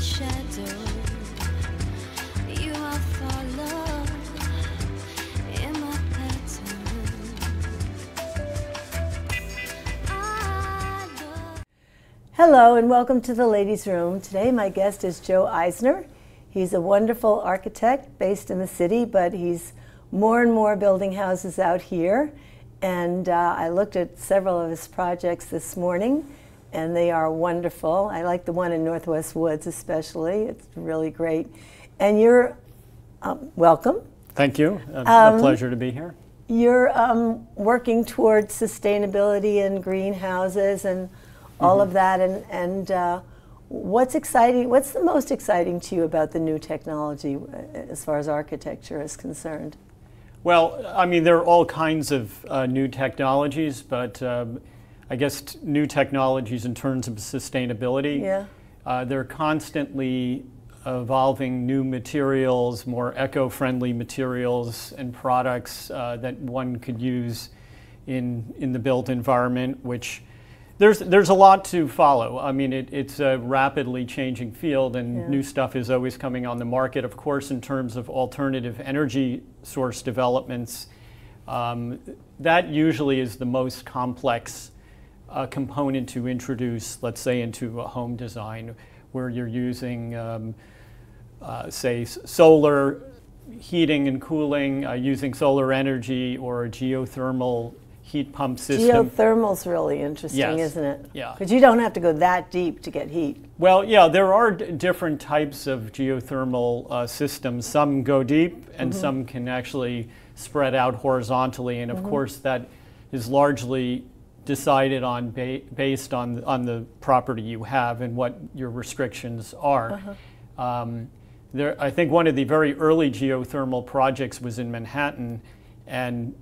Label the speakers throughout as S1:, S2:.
S1: shadow. You are follow in my pattern.
S2: Hello and welcome to the Ladies' Room. Today my guest is Joe Eisner. He's a wonderful architect based in the city, but he's more and more building houses out here. And I looked at several of his projects this morning, and they are wonderful. I like the one in Northwest Woods especially. It's really great. And you're welcome.
S3: Thank you. A pleasure to be here.
S2: You're working towards sustainability and greenhouses and all of that. And what's exciting? What's the most exciting to you about the new technology as far as architecture is concerned?
S3: Well, I mean, there are all kinds of new technologies, but I guess new technologies in terms of sustainability.
S2: Yeah.
S3: They're constantly evolving new materials, more eco-friendly materials and products that one could use in the built environment, which there's a lot to follow. I mean, it's a rapidly changing field, and new stuff is always coming on the market. Of course, in terms of alternative energy source developments, that usually is the most complex component to introduce, let's say, into a home design, where you're using, say, solar heating and cooling, using solar energy or a geothermal heat pump system.
S2: Geothermal's really interesting,
S3: Yes.
S2: isn't it?
S3: Yeah.
S2: Because you don't have to go that deep to get heat.
S3: Well, yeah, there are different types of geothermal systems. Some go deep, and some can actually spread out horizontally. And of course, that is largely decided on based on the property you have and what your restrictions are. I think one of the very early geothermal projects was in Manhattan, and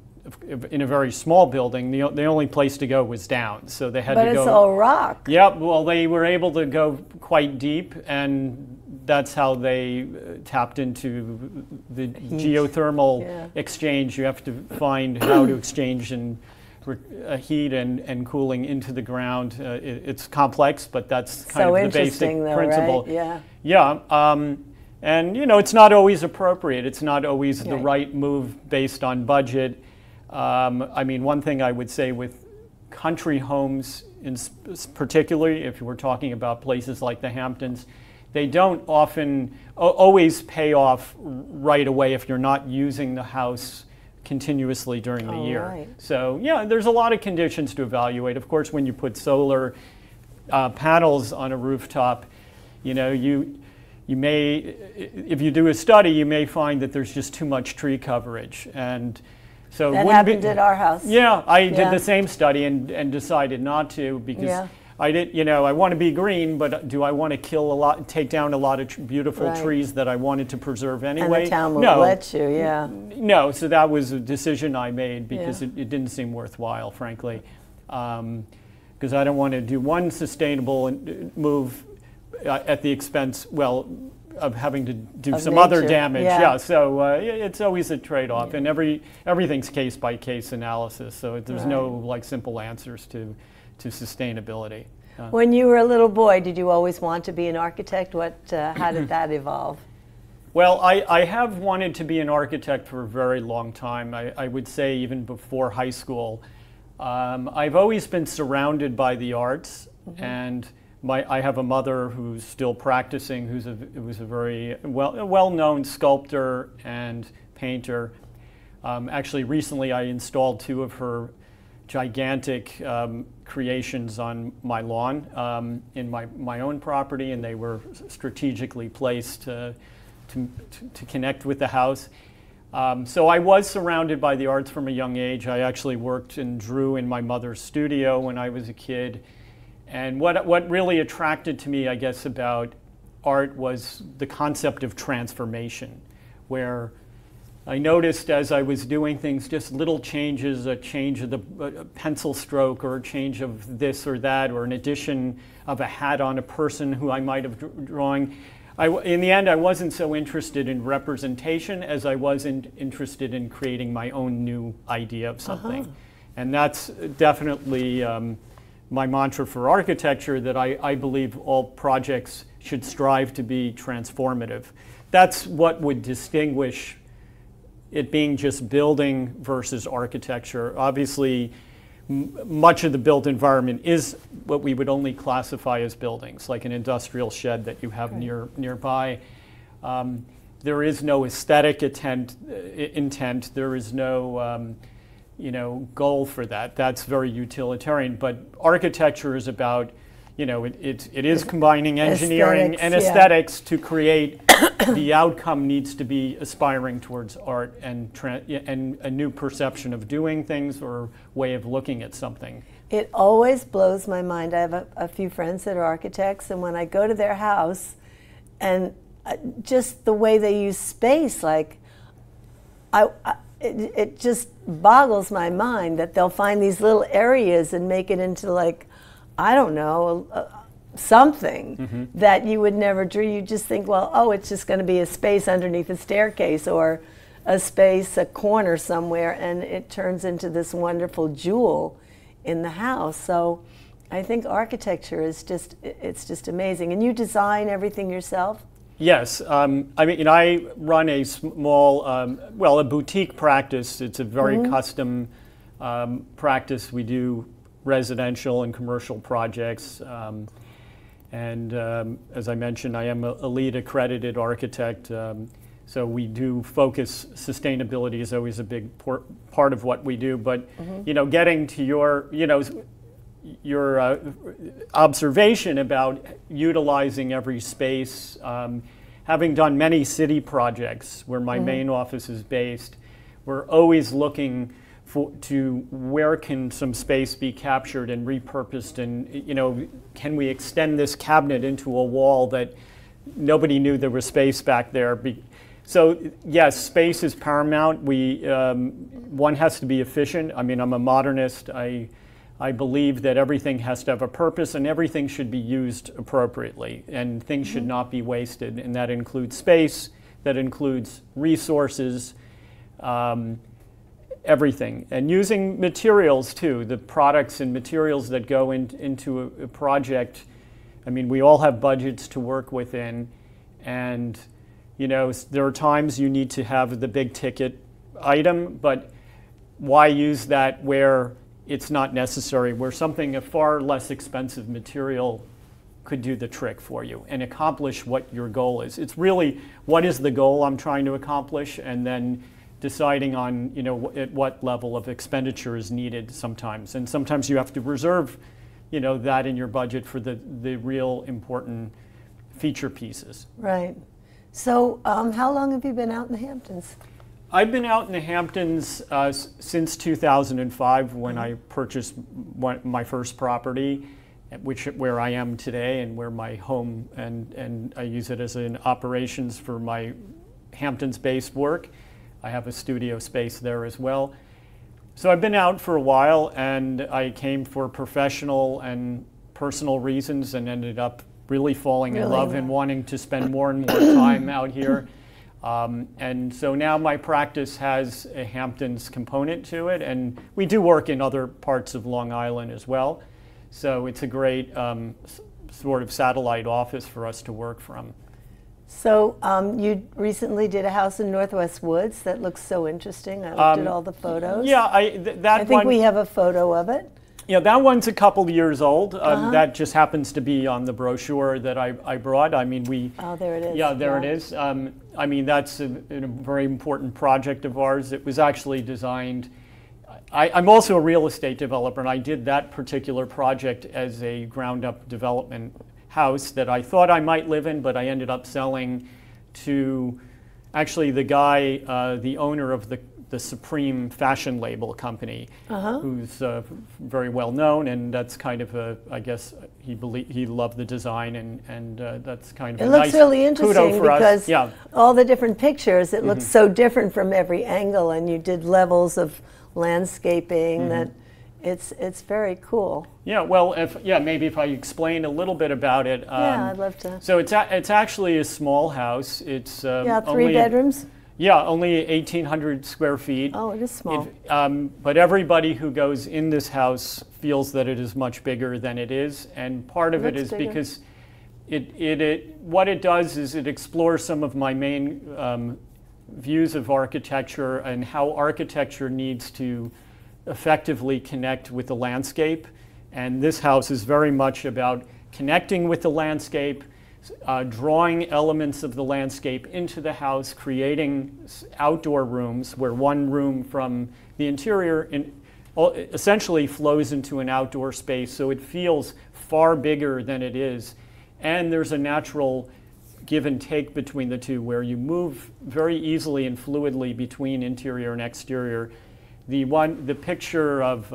S3: in a very small building, the only place to go was down, so they had to go.
S2: But it's all rock.
S3: Yep. Well, they were able to go quite deep, and that's how they tapped into the geothermal exchange. You have to find how to exchange heat and cooling into the ground. It's complex, but that's kind of the basic principle.
S2: Right? Yeah.
S3: Yeah. And you know, it's not always appropriate. It's not always the right move based on budget. I mean, one thing I would say with country homes, particularly if we're talking about places like the Hamptons, they don't often always pay off right away if you're not using the house continuously during the year.
S2: Right.
S3: So yeah, there's a lot of conditions to evaluate. Of course, when you put solar panels on a rooftop, you know, you may, if you do a study, you may find that there's just too much tree coverage. And so
S2: that happened at our house.
S3: Yeah, I did the same study and decided not to, because I did, you know, I want to be green, but do I want to take down a lot of beautiful trees that I wanted to preserve anyway?
S2: And the town won't let you,
S3: No, so that was a decision I made because it didn't seem worthwhile, frankly, because I don't want to do one sustainable move at the expense, well, of having to do some other damage. Yeah, so it's always a trade-off, and everything's case-by-case analysis, so there's no like simple answers to sustainability.
S2: When you were a little boy, did you always want to be an architect? How did that evolve?
S3: Well, I have wanted to be an architect for a very long time. I would say even before high school. I've always been surrounded by the arts, and I have a mother who's still practicing, who's a very well-known sculptor and painter. Actually, recently I installed 2 of her gigantic creations on my lawn in my own property, and they were strategically placed to connect with the house. So I was surrounded by the arts from a young age. I actually worked and drew in my mother's studio when I was a kid. And what really attracted to me, I guess, about art was the concept of transformation, where I noticed as I was doing things, just little changes, a change of the pencil stroke, or a change of this or that, or an addition of a hat on a person who I might have drawing. In the end, I wasn't so interested in representation as I was interested in creating my own new idea of something. And that's definitely my mantra for architecture, that I believe all projects should strive to be transformative. That's what would distinguish it being just building versus architecture. Obviously, much of the built environment is what we would only classify as buildings, like an industrial shed that you have nearby. There is no aesthetic intent. There is no goal for that. That's very utilitarian. But architecture is about, it is combining engineering and aesthetics to create the outcome needs to be aspiring towards art and a new perception of doing things or way of looking at something.
S2: It always blows my mind. I have a few friends that are architects, and when I go to their house and just the way they use space, like it just boggles my mind that they'll find these little areas and make it into, like, I don't know, something that you would never dream. You just think, well, oh, it's just going to be a space underneath a staircase or a corner somewhere, and it turns into this wonderful jewel in the house. So I think architecture is it's just amazing. And you design everything yourself?
S3: Yes. I run a small, a boutique practice. It's a very custom practice. We do residential and commercial projects. As I mentioned, I am a LEED accredited architect. So we do focus, sustainability is always a big part of what we do. But, getting to your observation about utilizing every space, having done many city projects where my main office is based, we're always looking to where can some space be captured and repurposed, and can we extend this cabinet into a wall that nobody knew there was space back there. So yes, space is paramount. One has to be efficient. I mean, I'm a modernist. I believe that everything has to have a purpose and everything should be used appropriately, and things should not be wasted, and that includes space, that includes resources, everything. And using materials too, the products and materials that go into a project. I mean, we all have budgets to work within, and there are times you need to have the big ticket item, but why use that where it's not necessary, where something, a far less expensive material could do the trick for you and accomplish what your goal is. It's really, what is the goal I'm trying to accomplish, and then deciding on, at what level of expenditure is needed sometimes. And sometimes you have to reserve, that in your budget for the real important feature pieces.
S2: Right. So how long have you been out in the Hamptons?
S3: I've been out in the Hamptons since 2005 when I purchased my first property, where I am today and where my home, and I use it as an operations for my Hamptons-based work. I have a studio space there as well. So I've been out for a while, and I came for professional and personal reasons and ended up really falling in love and wanting to spend more and more time out here. And so now my practice has a Hamptons component to it, and we do work in other parts of Long Island as well. So it's a great sort of satellite office for us to work from.
S2: So you recently did a house in Northwest Woods that looks so interesting. I looked at all the photos.
S3: Yeah,
S2: I think we have a photo of it.
S3: Yeah, that one's a couple years old. That just happens to be on the brochure that I brought. I mean, Oh,
S2: there it is.
S3: Yeah, there it is. I mean, that's a very important project of ours. It was actually designed. I'm also a real estate developer, and I did that particular project as a ground-up development house that I thought I might live in, but I ended up selling to actually the guy, the owner of the Supreme fashion label company, who's very well known, and that's kind of I guess he loved the design, and that's kind of
S2: it looks
S3: nice
S2: really interesting
S3: for
S2: because
S3: us.
S2: all the different pictures, it looks so different from every angle, and you did levels of landscaping that it's very cool.
S3: Yeah, well, maybe if I explain a little bit about it.
S2: Yeah, I'd love to.
S3: So it's actually a small house. It's
S2: 3 bedrooms.
S3: Yeah, only 1,800 square feet.
S2: Oh, it is small.
S3: But everybody who goes in this house feels that it is much bigger than it is, and part of it
S2: Looks
S3: is
S2: bigger.
S3: because what it does is it explores some of my main views of architecture and how architecture needs to effectively connect with the landscape. And this house is very much about connecting with the landscape, drawing elements of the landscape into the house, creating outdoor rooms where one room from the interior essentially flows into an outdoor space, so it feels far bigger than it is. And there's a natural give and take between the two where you move very easily and fluidly between interior and exterior. The picture of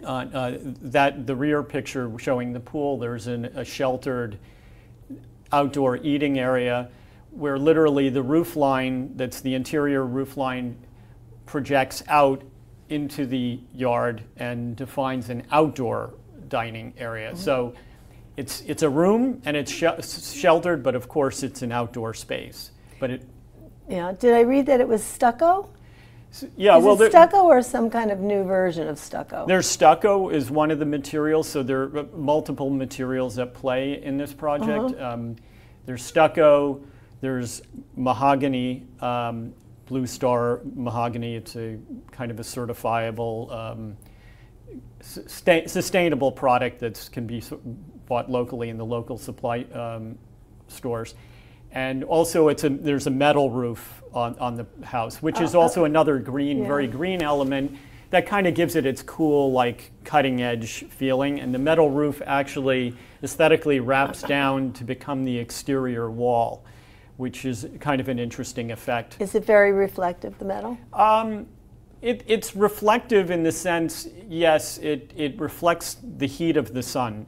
S3: the rear picture showing the pool, there's a sheltered outdoor eating area where literally the roof line, that's the interior roof line, projects out into the yard and defines an outdoor dining area. Mm-hmm. So it's a room and it's sheltered, but of course it's an outdoor space. But
S2: yeah. Did I read that it was stucco?
S3: Yeah,
S2: is it stucco or some kind of new version of stucco?
S3: There's stucco is one of the materials, so there are multiple materials at play in this project. There's stucco, there's mahogany, Blue Star mahogany. It's a kind of a certifiable, sustainable product that can be bought locally in the local supply stores. And also there's a metal roof on the house, which is also another green, very green element that kind of gives it its cool, like cutting edge feeling. And the metal roof actually aesthetically wraps down to become the exterior wall, which is kind of an interesting effect.
S2: Is it very reflective, the metal?
S3: It's reflective in the sense, yes, it reflects the heat of the sun.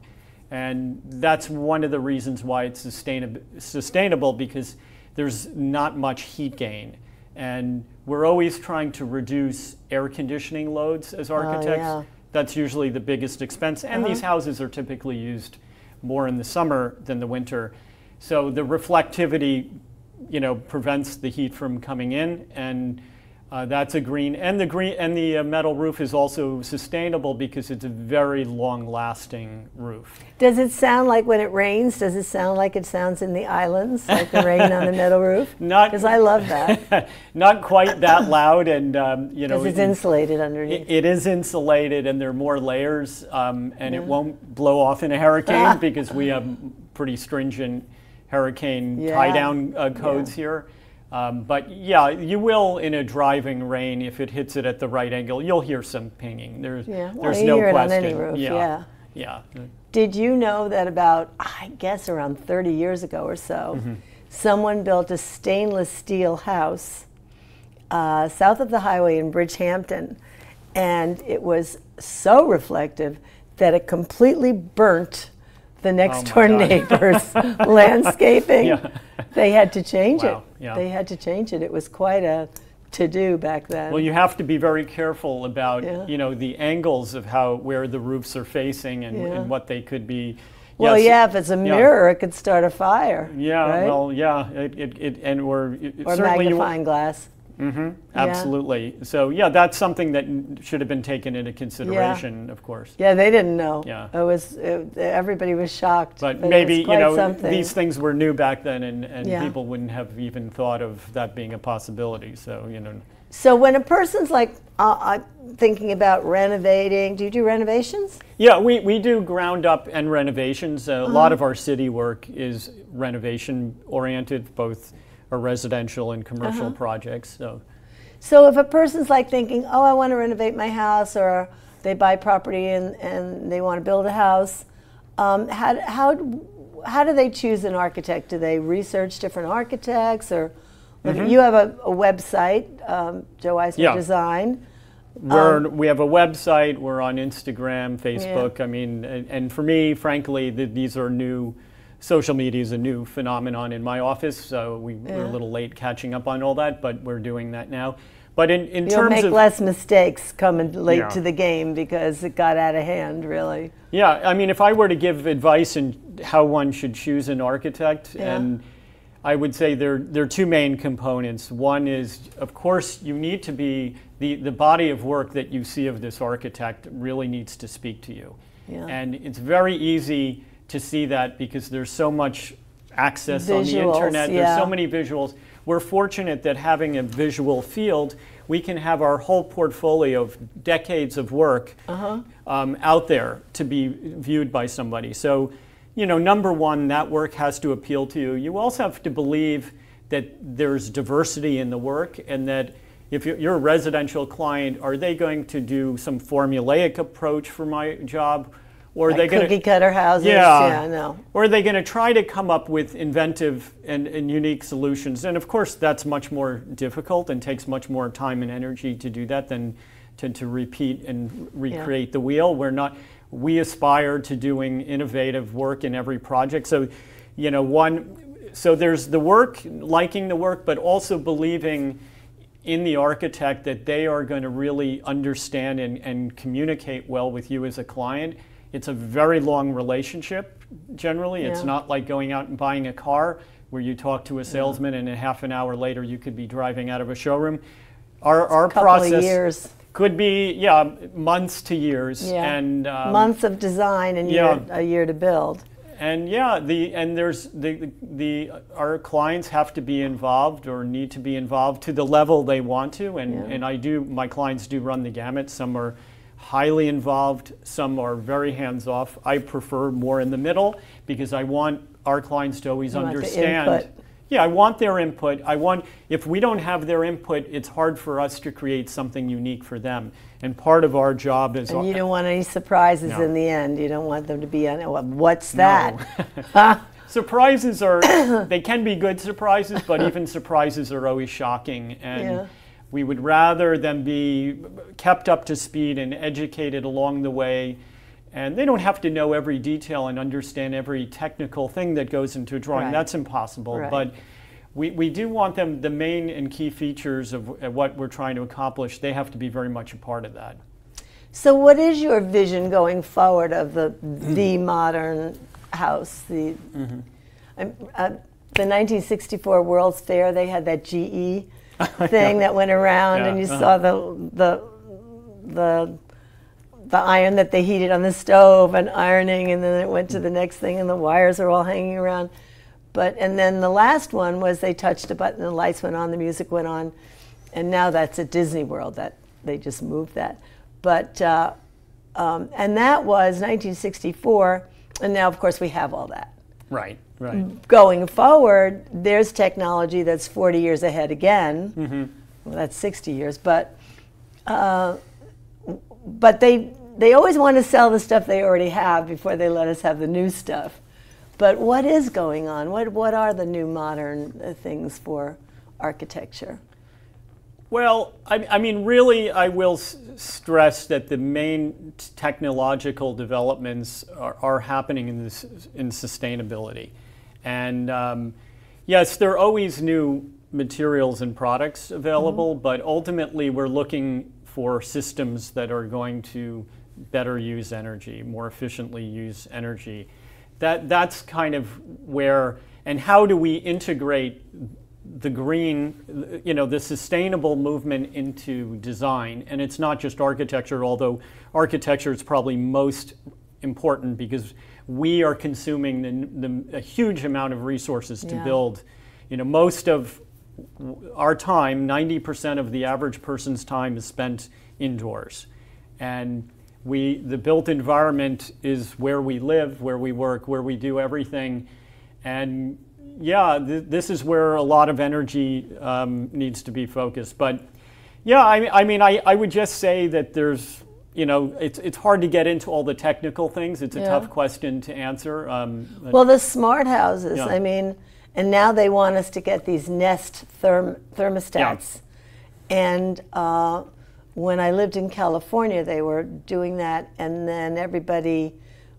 S3: And that's one of the reasons why it's sustainable, because there's not much heat gain. And we're always trying to reduce air conditioning loads as architects.
S2: Yeah.
S3: That's usually the biggest expense. And these houses are typically used more in the summer than the winter. So the reflectivity, prevents the heat from coming in, and that's a green. And the metal roof is also sustainable because it's a very long-lasting roof.
S2: Does it sound like when it rains? Does it sound like it sounds in the islands, like the rain on the metal roof? Because I love that.
S3: Not quite that loud, and
S2: because it's insulated underneath.
S3: It is insulated, and there are more layers, and it won't blow off in a hurricane because we have pretty stringent hurricane tie-down codes here. But yeah, you will in a driving rain, if it hits it at the right angle, you'll hear some pinging. There's no question.
S2: You hear it on any roof,
S3: yeah.
S2: Did you know that about, I guess around 30 years ago or so, someone built a stainless steel house south of the highway in Bridgehampton, and it was so reflective that it completely burnt the next door neighbor's landscaping. Yeah. They had to change it. Yeah. They had to change it. It was quite a to-do back then.
S3: Well, you have to be very careful about the angles of where the roofs are facing and what they could be.
S2: Well, if it's a mirror, it could start a fire.
S3: Yeah.
S2: Right?
S3: Well, yeah. Or
S2: magnifying glass.
S3: Absolutely. So that's something that should have been taken into consideration, of course.
S2: Yeah, they didn't know. Yeah, everybody was shocked.
S3: But maybe these things were new back then, and people wouldn't have even thought of that being a possibility. So
S2: So when a person's like thinking about renovating, do you do renovations?
S3: Yeah, we do ground up and renovations. A lot of our city work is renovation oriented, both or residential and commercial projects.
S2: So if a person's like thinking, oh, I want to renovate my house, or they buy property and they want to build a house, how do they choose an architect? Do they research different architects, or you have a website, Joe Eisner Design.
S3: We have a website. We're on Instagram, Facebook. Yeah. I mean, and for me, frankly, these are new. Social media is a new phenomenon in my office, so we're a little late catching up on all that, but we're doing that now. But in terms of...
S2: You'll make less mistakes coming late to the game because it got out of hand, really.
S3: Yeah, I mean, if I were to give advice on how one should choose an architect, and I would say there are two main components. One is, of course, you need to be, the body of work that you see of this architect really needs to speak to you.
S2: Yeah.
S3: And it's very easy to see that because there's so much access
S2: Visuals,
S3: on the internet,
S2: yeah.
S3: there's so many visuals. We're fortunate that having a visual field, we can have our whole portfolio of decades of work out there to be viewed by somebody. So, you know, number one, that work has to appeal to you. You also have to believe that there's diversity in the work, and that if you're a residential client, are they going to do some formulaic approach for my job? Or are they going to
S2: cookie cutter houses?
S3: Yeah,
S2: no.
S3: Or are they going to try to come up with inventive and unique solutions? And of course, that's much more difficult and takes much more time and energy to do that than to repeat and recreate the wheel. We aspire to doing innovative work in every project. So, you know, so there's the work, liking the work, but also believing in the architect that they are going to really understand and communicate well with you as a client. It's a very long relationship, generally. It's not like going out and buying a car where you talk to a salesman and a half an hour later you could be driving out of a showroom. Our process
S2: of years.
S3: Could be, months to years.
S2: Yeah.
S3: And
S2: months of design and a year to build.
S3: And there's our clients have to be involved or need to be involved to the level they want to, and my clients do run the gamut. Some are highly involved, some are very hands-off. I prefer more in the middle because I want our clients to always understand. I want their input. If we don't have their input, it's hard for us to create something unique for them. And part of our job is...
S2: And you don't want any surprises in the end. You don't want them to be on, what's that?
S3: Surprises they can be good surprises, but even surprises are always shocking. And we would rather them be kept up to speed and educated along the way. And they don't have to know every detail and understand every technical thing that goes into a drawing. That's impossible. But we do want them, the main and key features of what we're trying to accomplish, they have to be very much a part of that.
S2: So what is your vision going forward of the modern house? The 1964 World's Fair, they had that GE thing that went around, and you saw the iron that they heated on the stove and ironing, and then it went to the next thing and the wires are all hanging around. And then the last one was they touched a button, the lights went on, the music went on, and now that's at Disney World. That they just moved that. But and that was 1964, and now of course we have all that.
S3: Right.
S2: Going forward, there's technology that's 40 years ahead again. Well, that's 60 years, but they always want to sell the stuff they already have before they let us have the new stuff. But what is going on? What are the new modern things for architecture?
S3: Well, I mean, really, I will stress that the main technological developments are happening in sustainability. And yes, there are always new materials and products available, but ultimately we're looking for systems that are going to better use energy, more efficiently use energy. That's kind of where, and how do we integrate the green, the sustainable movement into design? And it's not just architecture, although architecture is probably most important because we are consuming a huge amount of resources to build. Most of our time, 90% of the average person's time is spent indoors. And the built environment is where we live, where we work, where we do everything. And this is where a lot of energy needs to be focused. But I would just say that there's, it's hard to get into all the technical things. It's a tough question to answer.
S2: Well, the smart houses, and now they want us to get these Nest thermostats. And when I lived in California, they were doing that, and then everybody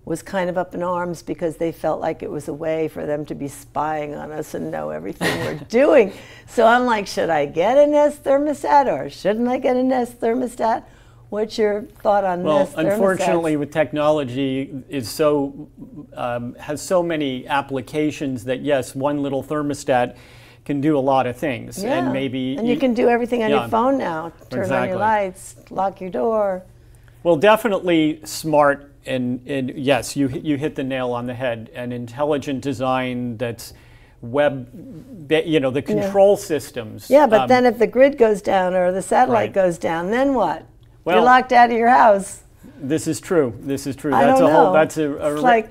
S2: was kind of up in arms because they felt like it was a way for them to be spying on us and know everything we're doing. So I'm like, should I get a Nest thermostat or shouldn't I get a Nest thermostat? What's your thought on
S3: Well,
S2: this?
S3: unfortunately, with technology is has so many applications that yes, one little thermostat can do a lot of things,
S2: Yeah.
S3: and maybe
S2: you can do everything on
S3: Yeah.
S2: your phone now. Turn on
S3: Exactly.
S2: your lights, lock your door.
S3: Well, definitely smart, and yes, you hit the nail on the head. An intelligent design that's the control systems.
S2: Yeah, but then if the grid goes down or the satellite
S3: Right.
S2: goes down, then what?
S3: Well,
S2: You're locked out of your house.
S3: This is true. This is true.
S2: I
S3: That's
S2: don't
S3: a whole.
S2: know.
S3: That's
S2: It's like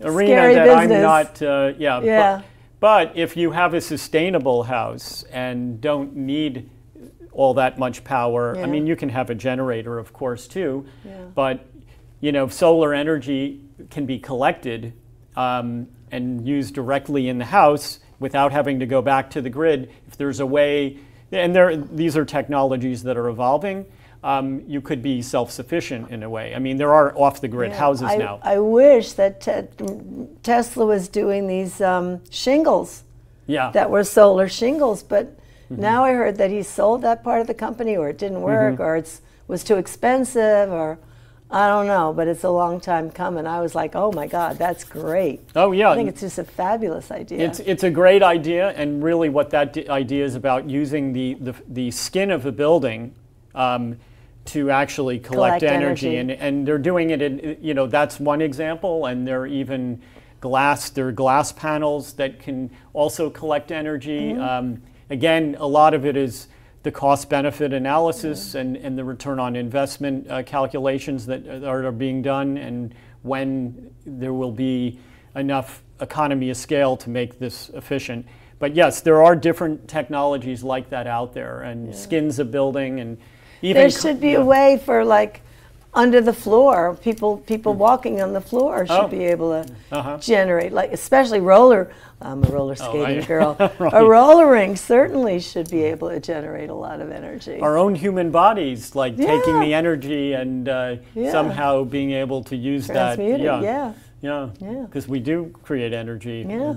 S3: arena
S2: scary
S3: that I'm
S2: business.
S3: not.
S2: Yeah.
S3: But if you have a sustainable house and don't need all that much power,
S2: Yeah.
S3: I mean, you can have a generator, of course, too.
S2: Yeah.
S3: But solar energy can be collected and used directly in the house without having to go back to the grid. If there's a way, and these are technologies that are evolving. You could be self-sufficient in a way. I mean, there are off-the-grid houses now.
S2: I wish that Tesla was doing these shingles
S3: Yeah.
S2: that were solar shingles, but now I heard that he sold that part of the company, or it didn't work, or it was too expensive, or I don't know, but it's a long time coming. I was like, oh my God, that's great.
S3: Oh yeah.
S2: I think it's just a fabulous idea.
S3: It's a great idea, and really what that idea is about, using the skin of a building to actually collect energy. And they're doing it in, that's one example, and there are even glass panels that can also collect energy. Again, a lot of it is the cost-benefit analysis and the return on investment calculations that are being done, and when there will be enough economy of scale to make this efficient. But yes, there are different technologies like that out there, and skins of building, and even
S2: there should be a way for, like, under the floor, people walking on the floor should be able to generate, like, especially I'm a roller skating girl.
S3: Right.
S2: A roller rink certainly should be able to generate a lot of energy.
S3: Our own human bodies, like taking the energy and somehow being able to use
S2: Transmute
S3: that.
S2: it,
S3: Yeah, because we do create energy.
S2: Yeah.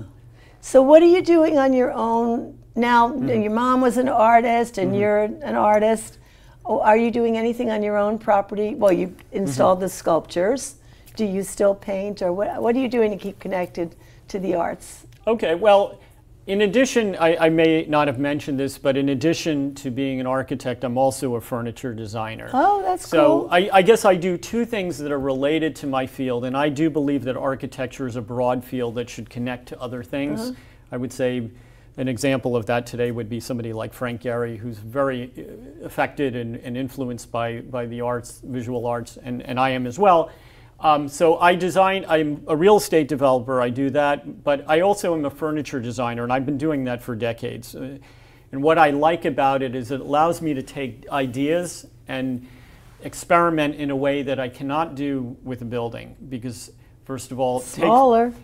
S2: So what are you doing on your own now? Your mom was an artist, and you're an artist. Are you doing anything on your own property? Well, you installed the sculptures. Do you still paint, or what are you doing to keep connected to the arts?
S3: Okay, well, in addition, I may not have mentioned this, but in addition to being an architect, I'm also a furniture designer.
S2: Oh, that's
S3: cool.
S2: cool.
S3: So I guess I do two things that are related to my field, and I do believe that architecture is a broad field that should connect to other things. I would say an example of that today would be somebody like Frank Gehry, who's very affected and influenced by the arts, visual arts, and I am as well. So I'm a real estate developer, I do that, but I also am a furniture designer, and I've been doing that for decades. And what I like about it is it allows me to take ideas and experiment in a way that I cannot do with a building, because first of all, smaller,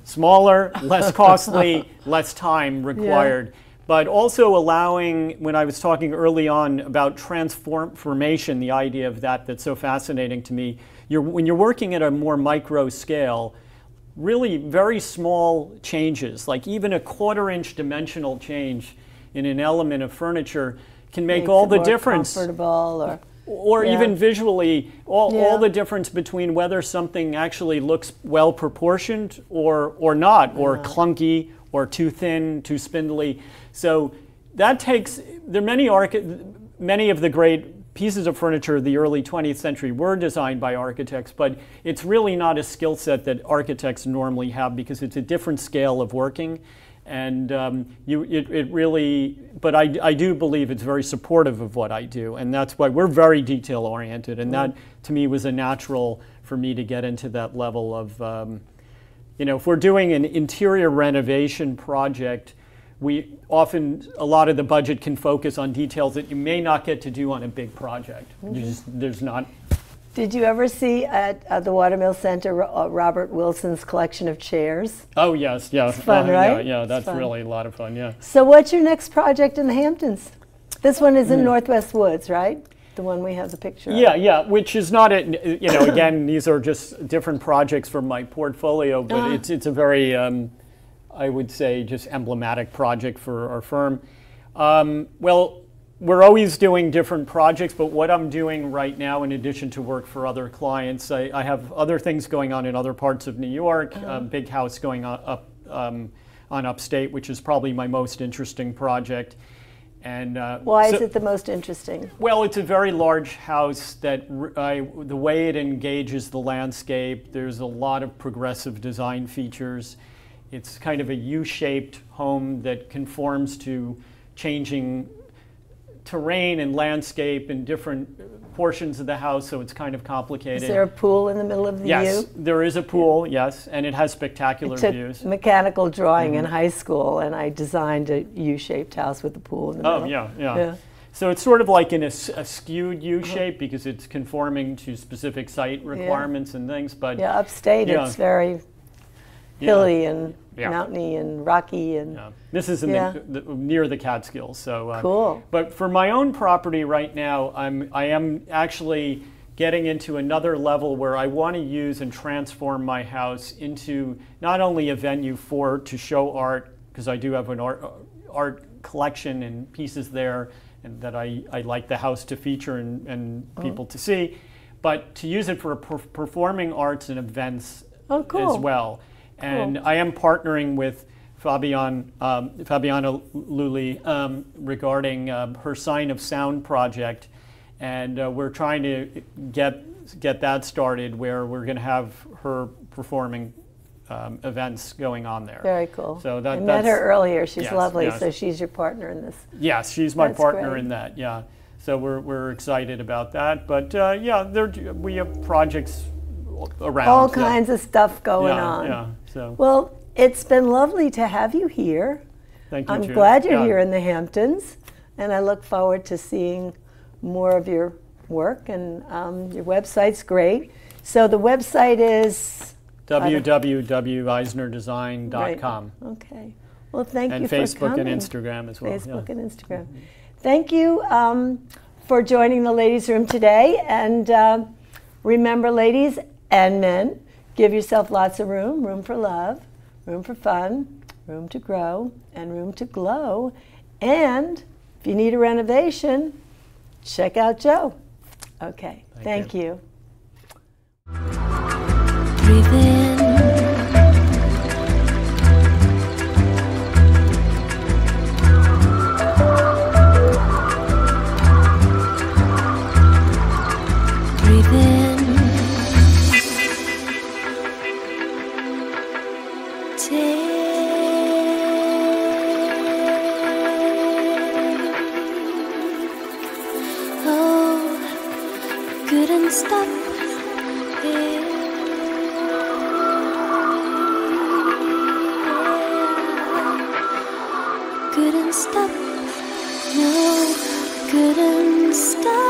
S3: less costly, less time required. But also allowing, when I was talking early on about transformation, the idea of that's so fascinating to me. When you're working at a more micro scale, really very small changes, like even a 1/4-inch dimensional change in an element of furniture can make all the difference.
S2: Comfortable,
S3: or even visually, all the difference between whether something actually looks well proportioned or not, or clunky, or too thin, too spindly. So that takes, there are many of the great pieces of furniture of the early 20th century were designed by architects, but it's really not a skill set that architects normally have, because it's a different scale of working. And but I do believe it's very supportive of what I do, and that's why we're very detail oriented, and that to me was a natural for me to get into that level of, if we're doing an interior renovation project, a lot of the budget can focus on details that you may not get to do on a big project. There's not.
S2: Did you ever see at the Watermill Center Robert Wilson's collection of chairs?
S3: Oh, yes, yeah.
S2: It's fun, right?
S3: Yeah, that's really a lot of fun, yeah.
S2: So what's your next project in the Hamptons? This one is in Northwest Woods, right? The one we have the picture of.
S3: Yeah, which is not, again, these are just different projects from my portfolio, but it's a very, I would say, just emblematic project for our firm. Well, we're always doing different projects, but what I'm doing right now, in addition to work for other clients, I have other things going on in other parts of New York, a big house going on upstate, which is probably my most interesting project. And
S2: why is it the most interesting?
S3: Well, it's a very large house that the way it engages the landscape, there's a lot of progressive design features. It's kind of a U-shaped home that conforms to changing terrain and landscape in different portions of the house, so it's kind of complicated.
S2: Is there a pool in the middle of the
S3: Yes,
S2: U?
S3: there is a pool, yes, and it has spectacular views.
S2: I took mechanical drawing in high school, and I designed a U-shaped house with a pool in the middle.
S3: Oh, yeah. So it's sort of like in a skewed U-shape because it's conforming to specific site requirements and things. But
S2: yeah, upstate it's very hilly and mountainy and rocky, and
S3: this is in near the Catskills. So
S2: cool.
S3: But for my own property right now, I am actually getting into another level where I want to use and transform my house into not only a venue to show art, because I do have an art collection and pieces there, and that I like the house to feature and people to see, but to use it for performing arts and events as well. And I am partnering with Fabiana Lully regarding her Sign of Sound project, and we're trying to get that started, where we're going to have her performing events going on there.
S2: Very cool.
S3: So
S2: I met her earlier. She's lovely. So she's your partner in this.
S3: Yes, she's my partner in that. Yeah. So we're excited about that. But we have projects around.
S2: All kinds of stuff going on.
S3: Yeah. So.
S2: Well, it's been lovely to have you here.
S3: Thank you.
S2: I'm glad you're here in the Hamptons, and I look forward to seeing more of your work. And your website's great. So the website is
S3: www.eisnerdesign.com.
S2: Right. Okay. Well, thank you for
S3: Facebook
S2: coming.
S3: and Instagram as well.
S2: Facebook and Instagram. Thank you for joining the Ladies' Room today. And remember, ladies and men, give yourself lots of room for love, room for fun, room to grow, and room to glow. And if you need a renovation, check out Joe. Okay, thank you.
S1: Breathe in. Breathe in. Couldn't stop it. Couldn't stop, no, couldn't stop.